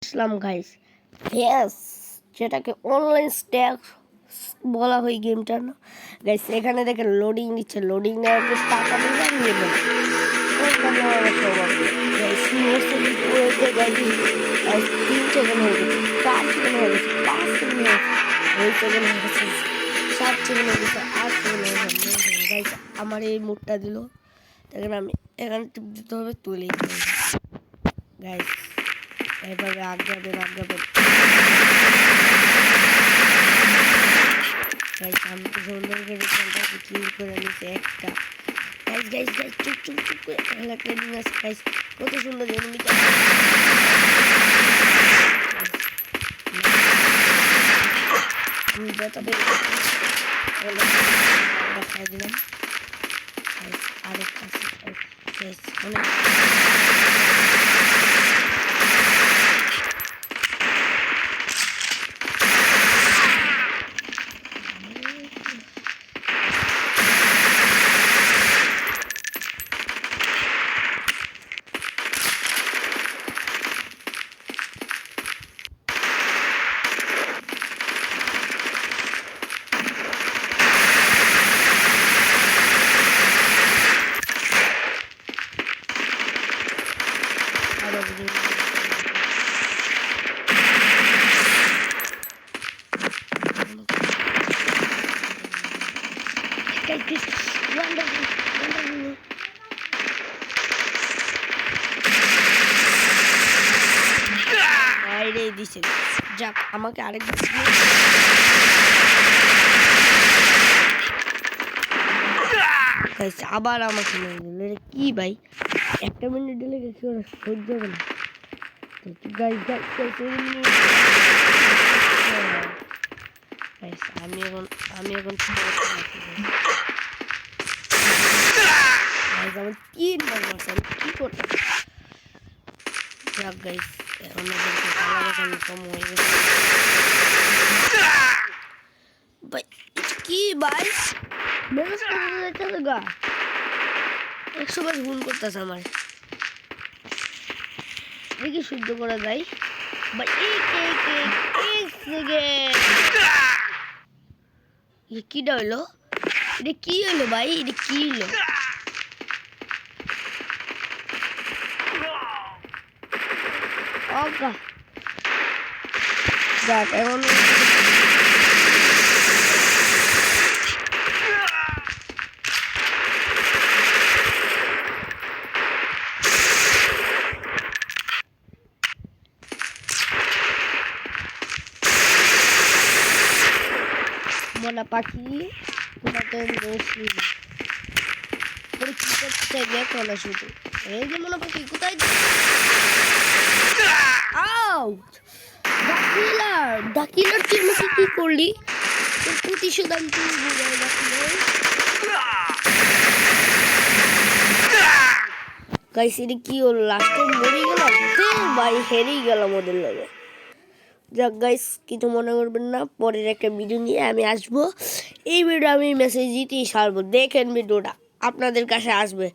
ইসলাম guys face যেটাকে online stack বলা হয় গেমটা না গাইস। এখানে দেখেন লোডিং নিচ্ছে, লোডিং নেওয়ার পর টাকা দিলে আমি নেব গাইস। 3 সেকেন্ড হয়ে গেছে, 4 সেকেন্ড হয়ে গেছে, 5 সেকেন্ড হয়ে গেছে, 2 সেকেন্ড হয়ে গেছে, 7 সেকেন্ড হয়ে গেছে, 8 সেকেন্ড হয়ে গেছে গাইস। আমার এই মুডটা দিল, দেখেন আমি এখানে টিপ দিতে হবে, তুলে গাইস। এভাবে আগাবেন গাইস। আমি তো সুন্দর করে খেলটাকে কিল করে নিচ্ছি একটা গাইস চুপ করে খেলা ট্রেনিং আছে গাইস। কত সুন্দর এনিমিটা বেটাতে দেখাই দিলাম গাইস। আরেকটা গাইস অনেক বাইরে দিছে। যাক, আমাকে আরেকবার আবার আমাকে কি ভাই, একটা মিনিট দিলে কি ওরা সহ্য হবে না আমি এখন আমার 3 বার মারছি, আমি কি করতাম। যাক গাইস, এখন কম হয়ে গেছে ভাই। কি ভাই 100 বার ভুল করতেছে আমার, দেখি শুদ্ধ করা যায় ভাই। কিটা হইলো, এটা কি হইলো ভাই, এটা কি হইলো? যাক এখন মনা পাখি তোমাকে বসি কি করতে দেখো না শুধু। এই যে মনা পাখি কোথায় ডাকিলার জন্য কি করলি? প্রতিশোধ আমি গাইস। এটা কি হলো, লাস্টে মরে গেলাম ভাই, হেরেই গেলাম ওদের লাগে। যাক গাইস, কিছু মনে করবেন না, পরের একটা ভিডিও নিয়ে আমি আসবো। এই ভিডিও আমি মেসেজ দিতেই সারবো, দেখেন ভিডিওটা আপনাদের কাছে আসবে।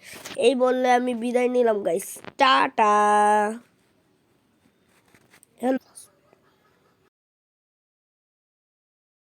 এই বললে আমি বিদায় নিলাম গাইস, টাটা। হ্যালো।